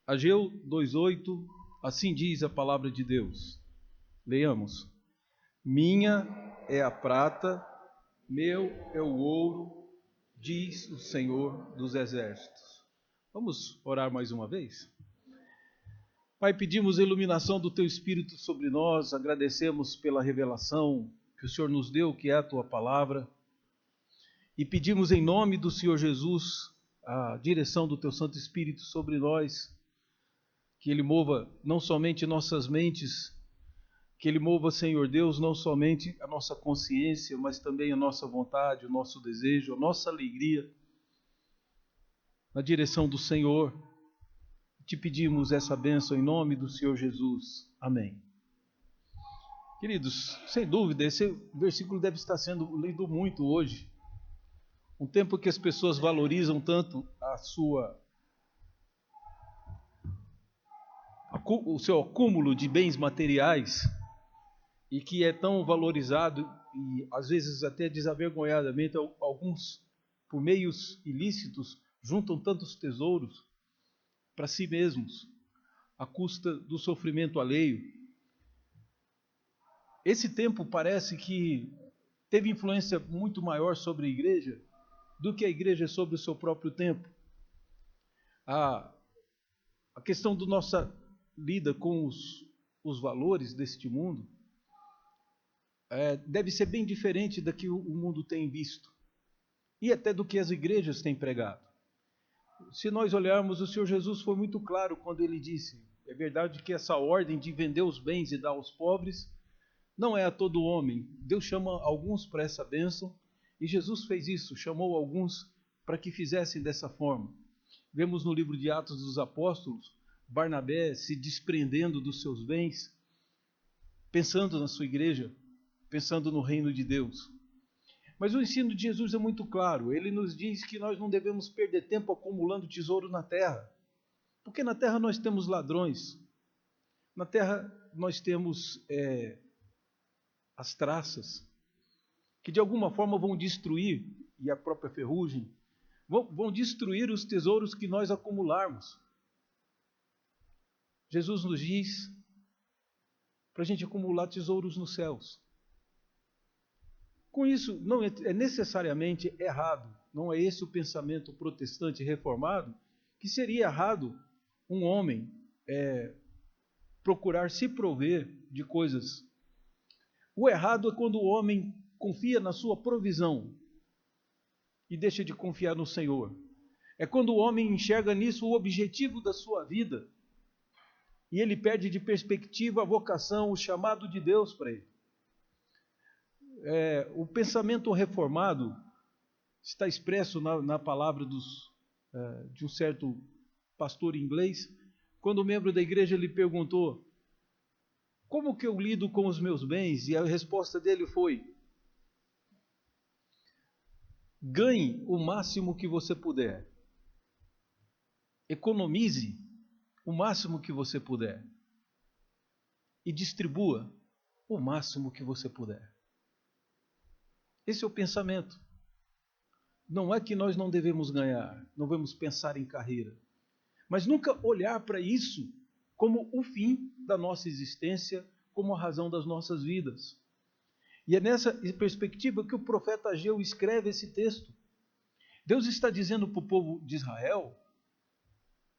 Ageu 2:8, assim diz a palavra de Deus. Leiamos. Minha é a prata, meu é o ouro, diz o Senhor dos Exércitos. Vamos orar mais uma vez? Pai, pedimos a iluminação do Teu Espírito sobre nós, agradecemos pela revelação que o Senhor nos deu, que é a Tua palavra, e pedimos em nome do Senhor Jesus a direção do Teu Santo Espírito sobre nós, que Ele mova não somente nossas mentes, que Ele mova, Senhor Deus, não somente a nossa consciência, mas também a nossa vontade, o nosso desejo, a nossa alegria, na direção do Senhor. Te pedimos essa bênção em nome do Senhor Jesus. Amém. Queridos, sem dúvida, esse versículo deve estar sendo lido muito hoje. Um tempo que as pessoas valorizam tanto o seu acúmulo de bens materiais, e que é tão valorizado e às vezes até desavergonhadamente alguns, por meios ilícitos, juntam tantos tesouros para si mesmos, à custa do sofrimento alheio. Esse tempo parece que teve influência muito maior sobre a igreja do que a igreja sobre o seu próprio tempo. A questão da nossa lida com os valores deste mundo deve ser bem diferente da que o mundo tem visto e até do que as igrejas têm pregado. Se nós olharmos, o Senhor Jesus foi muito claro quando Ele disse: é verdade que essa ordem de vender os bens e dar aos pobres não é a todo homem. Deus chama alguns para essa bênção, e Jesus fez isso, chamou alguns para que fizessem dessa forma. Vemos no livro de Atos dos Apóstolos, Barnabé se desprendendo dos seus bens, pensando na sua igreja, pensando no reino de Deus. Mas o ensino de Jesus é muito claro. Ele nos diz que nós não devemos perder tempo acumulando tesouro na terra, porque na terra nós temos ladrões, na terra nós temos as traças, que de alguma forma vão destruir, e a própria ferrugem, vão destruir os tesouros que nós acumularmos. Jesus nos diz para a gente acumular tesouros nos céus. Com isso, não é necessariamente errado, não é esse o pensamento protestante reformado, que seria errado um homem procurar se prover de coisas. O errado é quando o homem confia na sua provisão e deixa de confiar no Senhor. É quando o homem enxerga nisso o objetivo da sua vida e ele perde de perspectiva a vocação, o chamado de Deus para ele. O pensamento reformado está expresso na palavra de um certo pastor inglês, quando o membro da igreja lhe perguntou: como que eu lido com os meus bens? E a resposta dele foi: ganhe o máximo que você puder. Economize o máximo que você puder. E distribua o máximo que você puder. Esse é o pensamento. Não é que nós não devemos ganhar, não devemos pensar em carreira, mas nunca olhar para isso como o fim da nossa existência, como a razão das nossas vidas. E é nessa perspectiva que o profeta Ageu escreve esse texto. Deus está dizendo para o povo de Israel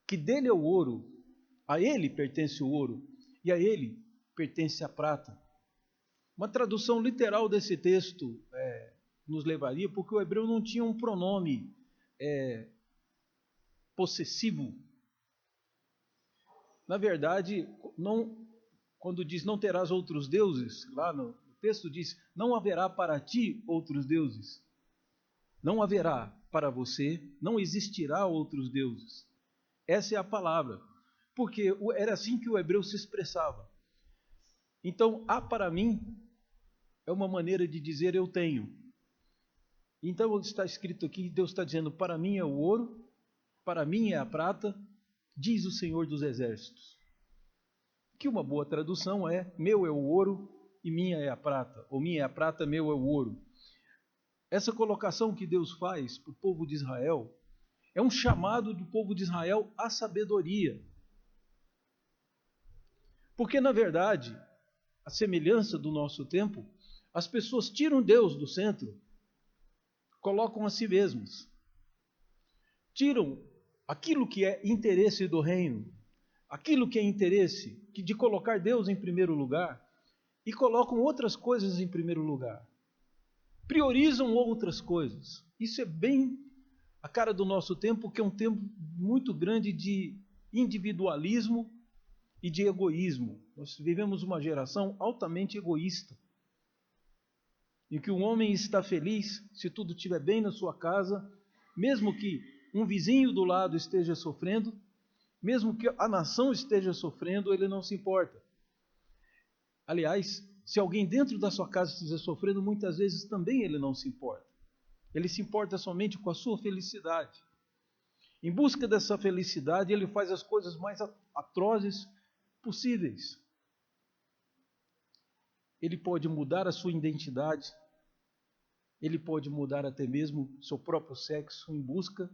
que dele é o ouro, a ele pertence o ouro e a ele pertence a prata. Uma tradução literal desse texto nos levaria, porque o hebreu não tinha um pronome possessivo. Na verdade, quando diz não terás outros deuses, lá no texto diz: não haverá para ti outros deuses. Não haverá para você, não existirá outros deuses. Essa é a palavra, porque era assim que o hebreu se expressava. Então, há para mim é uma maneira de dizer eu tenho. Então está escrito aqui, Deus está dizendo: para mim é o ouro, para mim é a prata, diz o Senhor dos Exércitos. Que uma boa tradução é: meu é o ouro e minha é a prata, ou minha é a prata, meu é o ouro. Essa colocação que Deus faz para o povo de Israel é um chamado do povo de Israel à sabedoria. Porque, na verdade, a semelhança do nosso tempo, as pessoas tiram Deus do centro, colocam a si mesmos. Tiram aquilo que é interesse do reino, aquilo que é interesse de colocar Deus em primeiro lugar, e colocam outras coisas em primeiro lugar. Priorizam outras coisas. Isso é bem a cara do nosso tempo, que é um tempo muito grande de individualismo e de egoísmo. Nós vivemos uma geração altamente egoísta, em que o homem está feliz se tudo estiver bem na sua casa, mesmo que um vizinho do lado esteja sofrendo, mesmo que a nação esteja sofrendo, ele não se importa. Aliás, se alguém dentro da sua casa estiver sofrendo, muitas vezes também ele não se importa. Ele se importa somente com a sua felicidade. Em busca dessa felicidade, ele faz as coisas mais atrozes possíveis. Ele pode mudar a sua identidade, ele pode mudar até mesmo seu próprio sexo em busca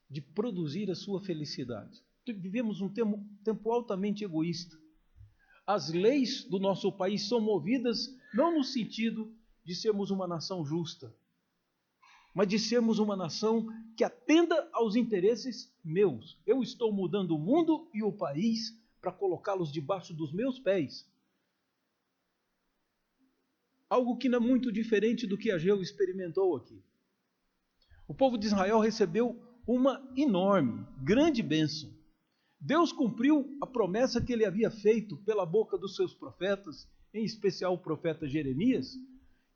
de produzir a sua felicidade. Vivemos um tempo altamente egoísta. As leis do nosso país são movidas não no sentido de sermos uma nação justa, mas de sermos uma nação que atenda aos interesses meus. Eu estou mudando o mundo e o país para colocá-los debaixo dos meus pés. Algo que não é muito diferente do que Ageu experimentou aqui. O povo de Israel recebeu uma enorme, grande bênção. Deus cumpriu a promessa que ele havia feito pela boca dos seus profetas, em especial o profeta Jeremias.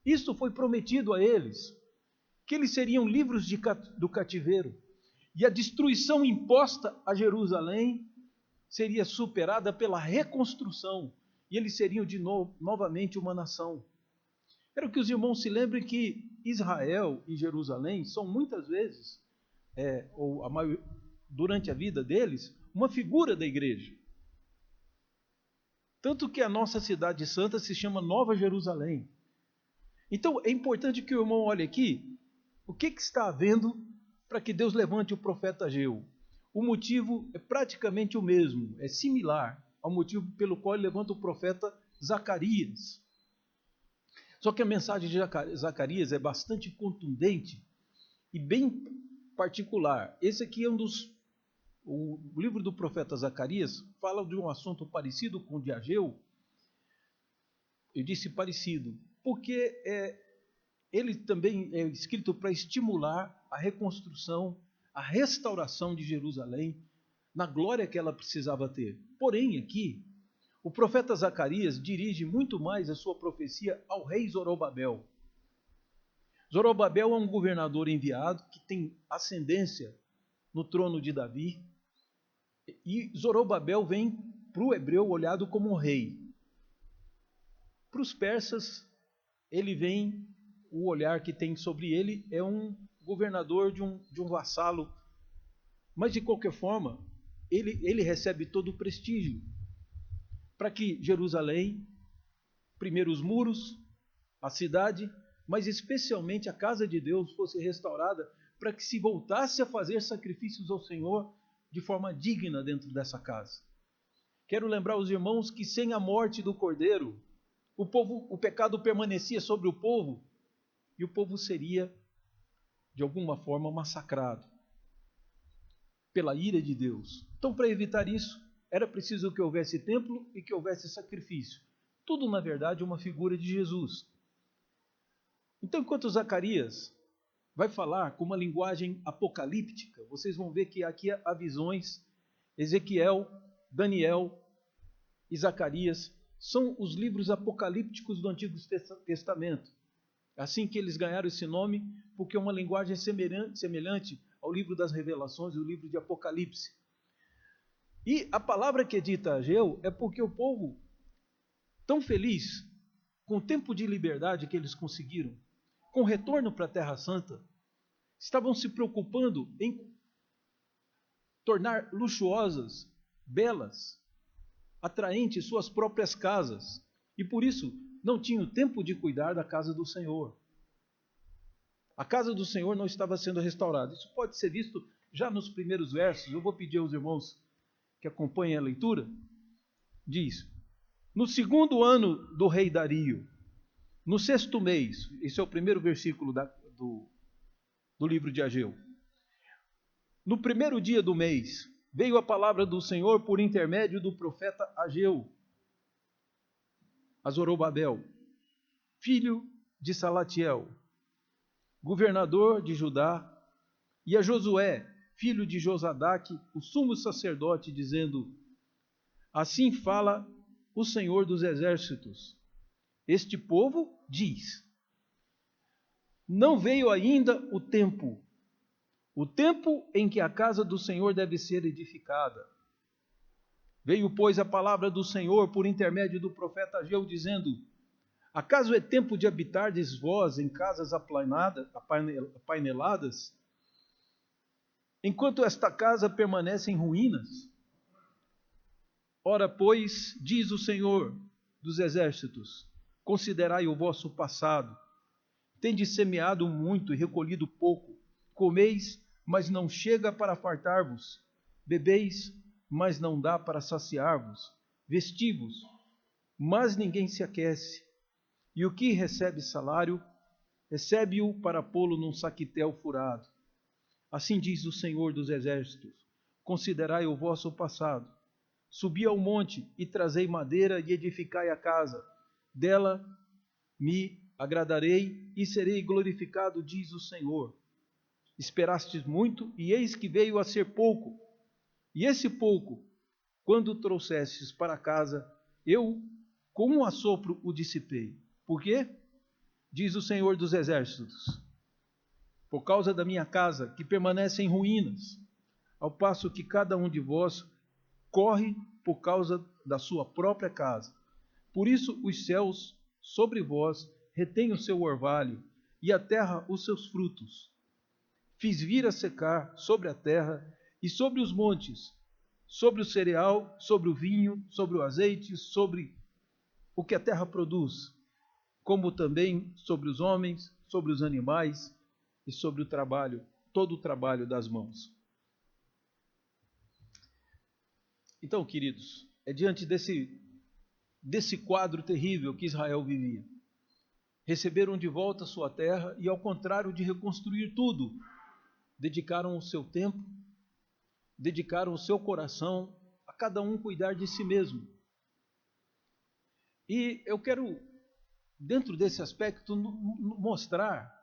Isso foi prometido a eles, que eles seriam livres do cativeiro. E a destruição imposta a Jerusalém seria superada pela reconstrução. E eles seriam de novo, novamente uma nação. Quero que os irmãos se lembrem que Israel e Jerusalém são muitas vezes, durante a vida deles, uma figura da igreja. Tanto que a nossa cidade santa se chama Nova Jerusalém. Então é importante que o irmão olhe aqui o que está havendo para que Deus levante o profeta Ageu. O motivo é praticamente o mesmo, é similar ao motivo pelo qual ele levanta o profeta Zacarias. Só que a mensagem de Zacarias é bastante contundente e bem particular. Esse aqui é o livro do profeta Zacarias fala de um assunto parecido com o de Ageu. Eu disse parecido, porque ele também é escrito para estimular a reconstrução, a restauração de Jerusalém, na glória que ela precisava ter. Porém, aqui, o profeta Zacarias dirige muito mais a sua profecia ao rei Zorobabel. Zorobabel é um governador enviado que tem ascendência no trono de Davi, e Zorobabel vem para o hebreu olhado como um rei. Para os persas, ele vem, o olhar que tem sobre ele é um governador de um vassalo, mas de qualquer forma, ele recebe todo o prestígio para que Jerusalém, primeiro os muros, a cidade, mas especialmente a casa de Deus fosse restaurada, para que se voltasse a fazer sacrifícios ao Senhor de forma digna dentro dessa casa. Quero lembrar os irmãos que sem a morte do Cordeiro, o pecado permanecia sobre o povo e o povo seria, de alguma forma, massacrado pela ira de Deus. Então, para evitar isso, era preciso que houvesse templo e que houvesse sacrifício. Tudo, na verdade, uma figura de Jesus. Então, enquanto Zacarias vai falar com uma linguagem apocalíptica, vocês vão ver que aqui há visões. Ezequiel, Daniel e Zacarias são os livros apocalípticos do Antigo Testamento. Assim que eles ganharam esse nome, porque é uma linguagem semelhante ao livro das Revelações e o livro de Apocalipse. E a palavra que é dita a Ageu é porque o povo, tão feliz com o tempo de liberdade que eles conseguiram, com o retorno para a Terra Santa, estavam se preocupando em tornar luxuosas, belas, atraentes suas próprias casas. E por isso não tinham tempo de cuidar da casa do Senhor. A casa do Senhor não estava sendo restaurada. Isso pode ser visto já nos primeiros versos. Eu vou pedir aos irmãos que acompanhem a leitura. diz: no segundo ano do rei Dario, no sexto mês, esse é o primeiro versículo do livro de Ageu. No primeiro dia do mês, veio a palavra do Senhor por intermédio do profeta Ageu a Zorobabel, filho de Salatiel, governador de Judá, e a Josué, filho de Josadaque, o sumo sacerdote, dizendo: assim fala o Senhor dos exércitos. Este povo diz: não veio ainda o tempo em que a casa do Senhor deve ser edificada. Veio, pois, a palavra do Senhor por intermédio do profeta Ageu, dizendo: acaso é tempo de habitardes vós em casas apaineladas, enquanto esta casa permanece em ruínas? Ora, pois, diz o Senhor dos exércitos: considerai o vosso passado. Tendes semeado muito e recolhido pouco. Comeis, mas não chega para fartar-vos. Bebeis, mas não dá para saciar-vos. Vestivos, mas ninguém se aquece. E o que recebe salário, recebe-o para pô-lo num saquitel furado. Assim diz o Senhor dos exércitos: considerai o vosso passado. Subi ao monte e trazei madeira e edificai a casa. Dela me agradarei e serei glorificado, diz o Senhor. Esperastes muito, e eis que veio a ser pouco. E esse pouco, quando trouxestes para casa, eu, com um assopro, o dissipei. Por quê? Diz o Senhor dos exércitos: por causa da minha casa, que permanece em ruínas, ao passo que cada um de vós corre por causa da sua própria casa. Por isso os céus sobre vós retêm o seu orvalho, e a terra os seus frutos. Fiz vir a secar sobre a terra e sobre os montes, sobre o cereal, sobre o vinho, sobre o azeite, sobre o que a terra produz, como também sobre os homens, sobre os animais e sobre o trabalho, todo o trabalho das mãos. Então, queridos, é diante desse quadro terrível que Israel vivia. Receberam de volta sua terra e, ao contrário de reconstruir tudo, dedicaram o seu tempo, dedicaram o seu coração a cada um cuidar de si mesmo. E eu quero, dentro desse aspecto, mostrar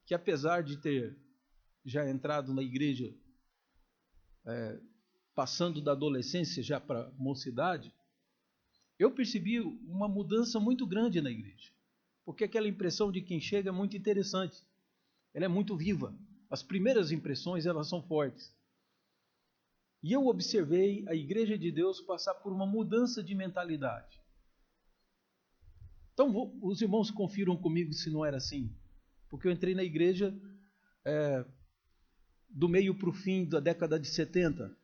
que, apesar de ter já entrado na igreja, passando da adolescência já para a mocidade, eu percebi uma mudança muito grande na igreja. Porque aquela impressão de quem chega é muito interessante. Ela é muito viva. As primeiras impressões, elas são fortes. E eu observei a igreja de Deus passar por uma mudança de mentalidade. Então, os irmãos confiram comigo se não era assim. Porque eu entrei na igreja do meio para o fim da década de 70.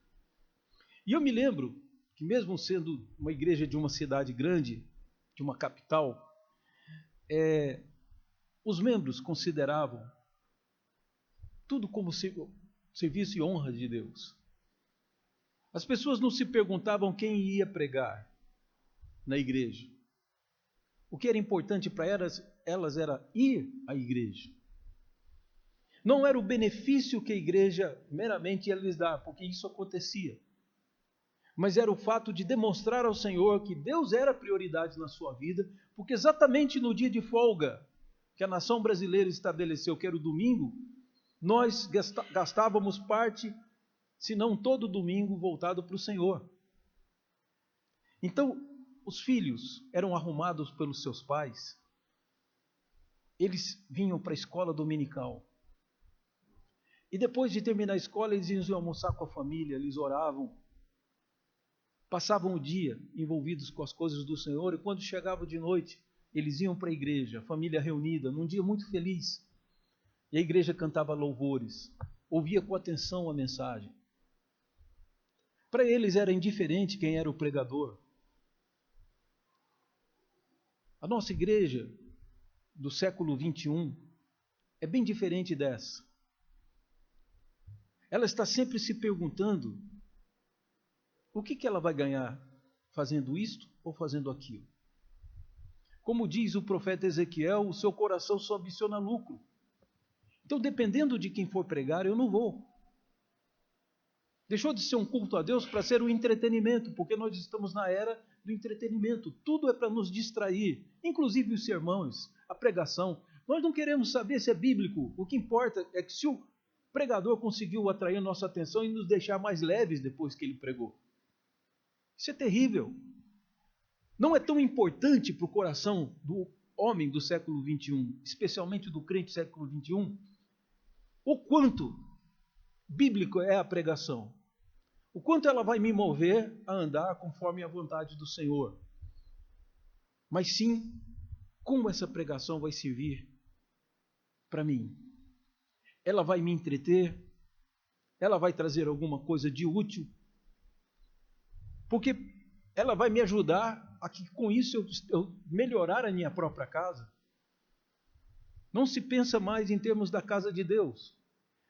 E eu me lembro que, mesmo sendo uma igreja de uma cidade grande, de uma capital, os membros consideravam tudo como serviço e honra de Deus. As pessoas não se perguntavam quem ia pregar na igreja. O que era importante para elas era ir à igreja. Não era o benefício que a igreja meramente ia lhes dar, porque isso acontecia. Mas era o fato de demonstrar ao Senhor que Deus era prioridade na sua vida, porque exatamente no dia de folga que a nação brasileira estabeleceu, que era o domingo, nós gastávamos parte, se não todo domingo, voltado para o Senhor. Então, os filhos eram arrumados pelos seus pais, eles vinham para a escola dominical. E depois de terminar a escola, eles iam almoçar com a família, eles oravam, passavam o dia envolvidos com as coisas do Senhor, e quando chegavam de noite, eles iam para a igreja, a família reunida, num dia muito feliz. E a igreja cantava louvores, ouvia com atenção a mensagem. Para eles era indiferente quem era o pregador. A nossa igreja do século 21 é bem diferente dessa. Ela está sempre se perguntando o que ela vai ganhar fazendo isto ou fazendo aquilo. Como diz o profeta Ezequiel, o seu coração só ambiciona lucro. Então, dependendo de quem for pregar, eu não vou. Deixou de ser um culto a Deus para ser um entretenimento, porque nós estamos na era do entretenimento. Tudo é para nos distrair, inclusive os sermões, a pregação. Nós não queremos saber se é bíblico. O que importa é que se o pregador conseguiu atrair nossa atenção e nos deixar mais leves depois que ele pregou. Isso é terrível. Não é tão importante para o coração do homem do século XXI, especialmente do crente do século XXI, o quanto bíblico é a pregação. O quanto ela vai me mover a andar conforme a vontade do Senhor. Mas sim, como essa pregação vai servir para mim. Ela vai me entreter? Ela vai trazer alguma coisa de útil? Porque ela vai me ajudar a que com isso eu melhorar a minha própria casa. Não se pensa mais em termos da casa de Deus.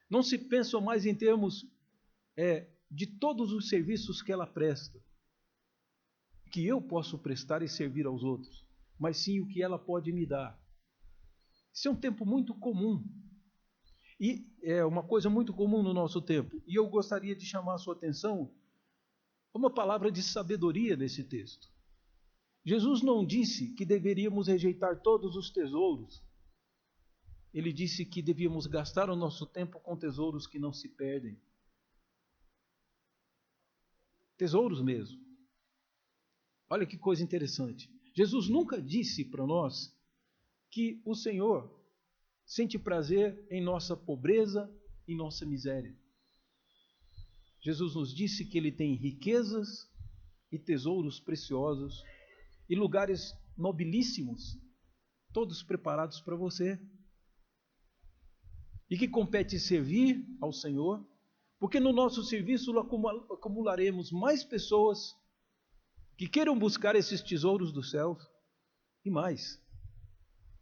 Não se pensa mais em termos de todos os serviços que ela presta, que eu posso prestar e servir aos outros, mas sim o que ela pode me dar. Isso é um tempo muito comum. E é uma coisa muito comum no nosso tempo. E eu gostaria de chamar a sua atenção a uma palavra de sabedoria nesse texto. Jesus não disse que deveríamos rejeitar todos os tesouros. Ele disse que devíamos gastar o nosso tempo com tesouros que não se perdem. Tesouros mesmo. Olha que coisa interessante. Jesus nunca disse para nós que o Senhor sente prazer em nossa pobreza, em nossa miséria. Jesus nos disse que Ele tem riquezas e tesouros preciosos e lugares nobilíssimos, todos preparados para você. E que compete servir ao Senhor, porque no nosso serviço acumularemos mais pessoas que queiram buscar esses tesouros dos céus e mais.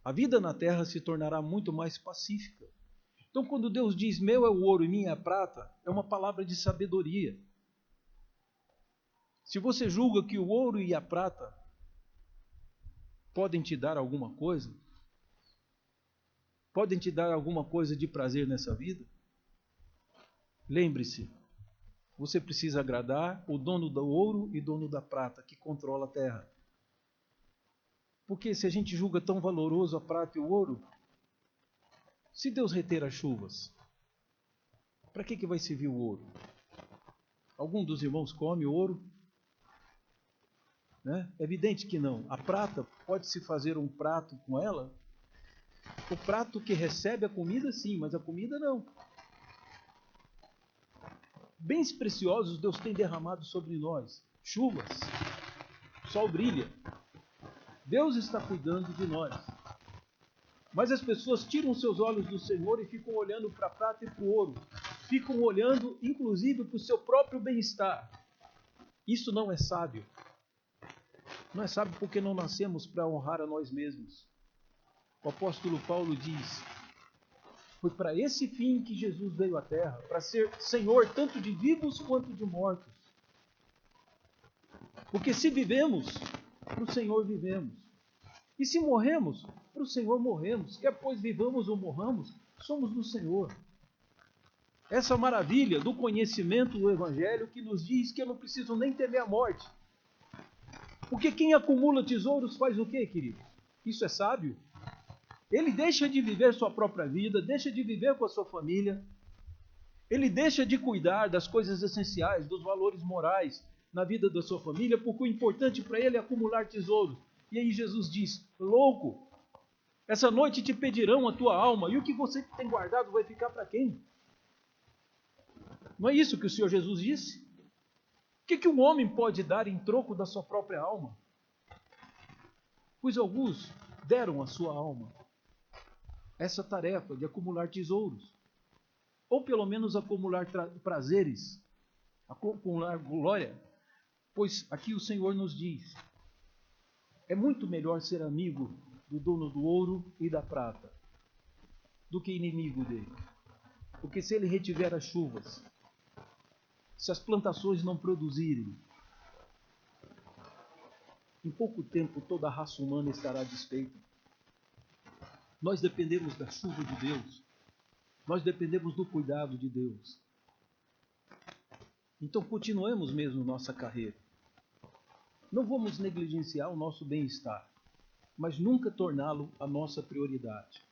A vida na terra se tornará muito mais pacífica. Então, quando Deus diz, meu é o ouro e minha é a prata, é uma palavra de sabedoria. Se você julga que o ouro e a prata podem te dar alguma coisa, podem te dar alguma coisa de prazer nessa vida, lembre-se, você precisa agradar o dono do ouro e dono da prata, que controla a terra. Porque se a gente julga tão valoroso a prata e o ouro, se Deus reter as chuvas, para que vai servir o ouro? Algum dos irmãos come ouro? Né? É evidente que não. A prata, pode-se fazer um prato com ela? O prato que recebe a comida, sim, mas a comida não. Bens preciosos Deus tem derramado sobre nós. Chuvas, sol brilha. Deus está cuidando de nós. Mas as pessoas tiram seus olhos do Senhor e ficam olhando para a prata e para o ouro. Ficam olhando, inclusive, para o seu próprio bem-estar. Isso não é sábio. Não é sábio porque não nascemos para honrar a nós mesmos. O apóstolo Paulo diz, foi para esse fim que Jesus veio à terra, para ser Senhor tanto de vivos quanto de mortos. Porque se vivemos, para o Senhor vivemos. E se morremos, para o Senhor morremos. Quer pois vivamos ou morramos, somos do Senhor. Essa maravilha do conhecimento do Evangelho que nos diz que eu não preciso nem temer a morte. Porque quem acumula tesouros faz o quê, querido? Isso é sábio? Ele deixa de viver sua própria vida, deixa de viver com a sua família. Ele deixa de cuidar das coisas essenciais, dos valores morais na vida da sua família, porque o importante para ele é acumular tesouros. E aí Jesus diz, louco, essa noite te pedirão a tua alma, e o que você tem guardado vai ficar para quem? Não é isso que o Senhor Jesus disse? O que um homem pode dar em troco da sua própria alma? Pois alguns deram a sua alma essa tarefa de acumular tesouros, ou pelo menos acumular prazeres, acumular glória, pois aqui o Senhor nos diz, é muito melhor ser amigo do dono do ouro e da prata, do que inimigo dele, porque se ele retiver as chuvas, se as plantações não produzirem, Em pouco tempo toda a raça humana estará desfeita. Nós dependemos da chuva de Deus. Nós dependemos do cuidado de Deus. Então continuemos mesmo nossa carreira. Não vamos negligenciar o nosso bem-estar, mas nunca torná-lo a nossa prioridade.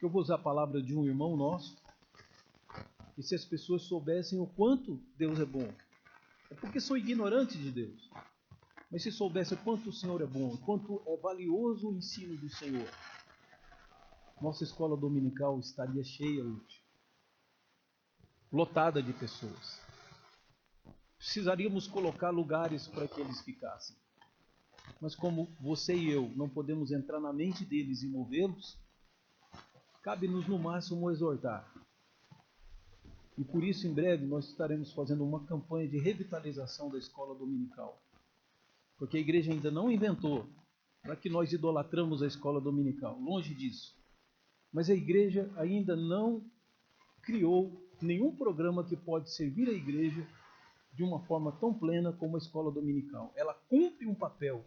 Eu vou usar a palavra de um irmão nosso, e se as pessoas soubessem o quanto Deus é bom, é porque são ignorantes de Deus, mas se soubessem o quanto o Senhor é bom, o quanto é valioso o ensino do Senhor, nossa escola dominical estaria cheia hoje, lotada de pessoas. Precisaríamos colocar lugares para que eles ficassem. Mas como você e eu não podemos entrar na mente deles e movê-los, cabe-nos no máximo exortar. E por isso, em breve, nós estaremos fazendo uma campanha de revitalização da escola dominical. Porque a igreja ainda não inventou para que nós idolatramos a escola dominical. Longe disso. Mas a igreja ainda não criou nenhum programa que pode servir a igreja de uma forma tão plena como a escola dominical. Ela cumpre um papel.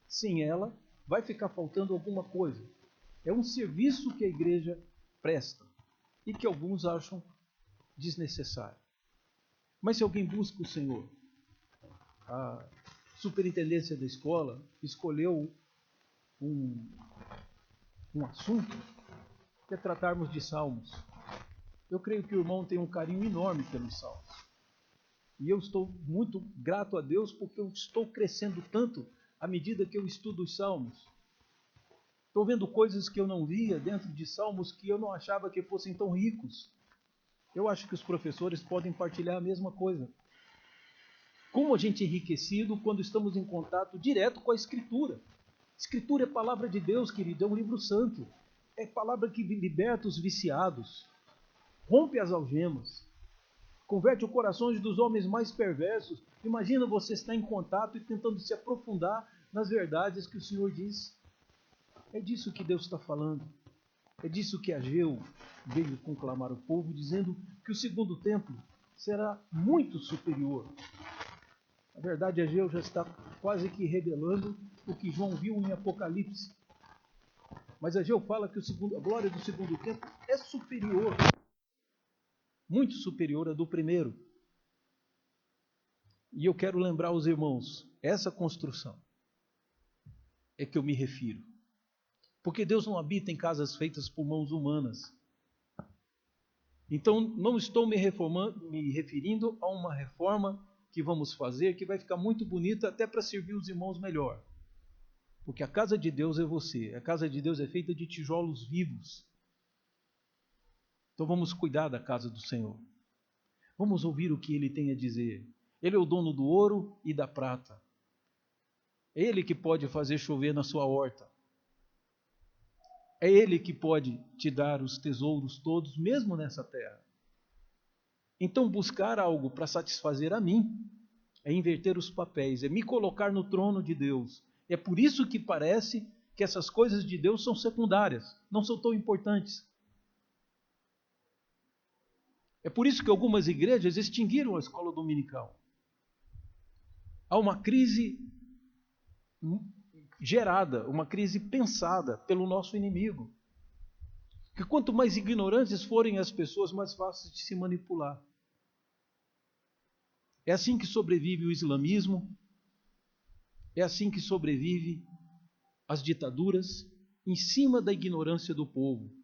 Sem ela, vai ficar faltando alguma coisa. É um serviço que a igreja presta e que alguns acham desnecessário. Mas se alguém busca o Senhor, a superintendência da escola escolheu um assunto que é tratarmos de salmos. Eu creio que o irmão tem um carinho enorme pelos salmos. E eu estou muito grato a Deus porque eu estou crescendo tanto à medida que eu estudo os salmos. Estou vendo coisas que eu não via dentro de salmos que eu não achava que fossem tão ricos. Eu acho que os professores podem partilhar a mesma coisa. Como a gente é enriquecido quando estamos em contato direto com a Escritura. Escritura é palavra de Deus, querido, é um livro santo. É palavra que liberta os viciados, rompe as algemas, converte os corações dos homens mais perversos. Imagina você estar em contato e tentando se aprofundar nas verdades que o Senhor diz. É disso que Deus está falando. É disso que Ageu veio conclamar o povo, dizendo que o segundo templo será muito superior. Na verdade, Ageu já está quase que revelando o que João viu em Apocalipse. Mas Ageu fala que a glória do segundo templo é superior, muito superior à do primeiro. E eu quero lembrar aos irmãos, essa construção é que eu me refiro. Porque Deus não habita em casas feitas por mãos humanas. Então, não estou me referindo a uma reforma que vamos fazer, que vai ficar muito bonita até para servir os irmãos melhor. Porque a casa de Deus é você. A casa de Deus é feita de tijolos vivos. Então vamos cuidar da casa do Senhor. Vamos ouvir o que Ele tem a dizer. Ele é o dono do ouro e da prata. É Ele que pode fazer chover na sua horta. É Ele que pode te dar os tesouros todos, mesmo nessa terra. Então buscar algo para satisfazer a mim é inverter os papéis, é me colocar no trono de Deus. É por isso que parece que essas coisas de Deus são secundárias, não são tão importantes. É por isso que algumas igrejas extinguiram a escola dominical. Há uma crise gerada, uma crise pensada pelo nosso inimigo. Que quanto mais ignorantes forem as pessoas, mais fáceis de se manipular. É assim que sobrevive o islamismo, é assim que sobrevive as ditaduras, em cima da ignorância do povo.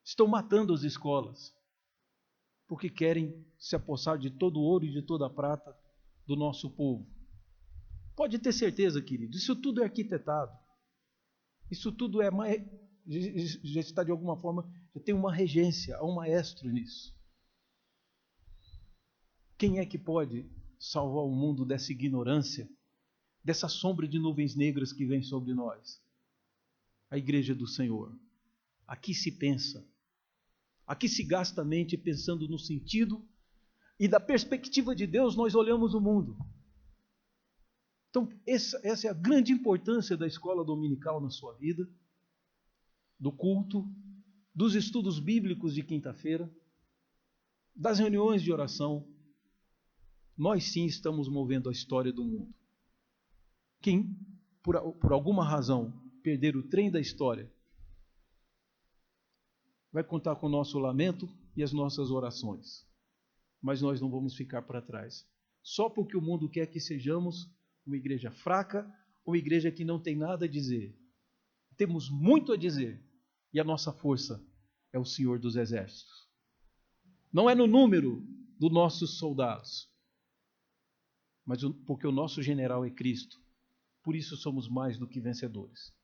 Estão matando as escolas, porque querem se apossar de todo o ouro e de toda a prata do nosso povo. Pode ter certeza, querido, isso tudo é arquitetado. Isso tudo já está de alguma forma, já tem uma regência, há um maestro nisso. Quem é que pode salvar o mundo dessa ignorância, dessa sombra de nuvens negras que vem sobre nós? A igreja do Senhor. Aqui se pensa, aqui se gasta a mente pensando no sentido e da perspectiva de Deus nós olhamos o mundo. Então essa é a grande importância da escola dominical na sua vida, do culto, dos estudos bíblicos de quinta-feira, das reuniões de oração. nós sim estamos movendo a história do mundo. Quem, por alguma razão, perder o trem da história, vai contar com o nosso lamento e as nossas orações. Mas nós não vamos ficar para trás. Só porque o mundo quer que sejamos uma igreja fraca, uma igreja que não tem nada a dizer. Temos muito a dizer. E a nossa força é o Senhor dos Exércitos. Não é no número dos nossos soldados, mas porque o nosso general é Cristo. Por isso somos mais do que vencedores.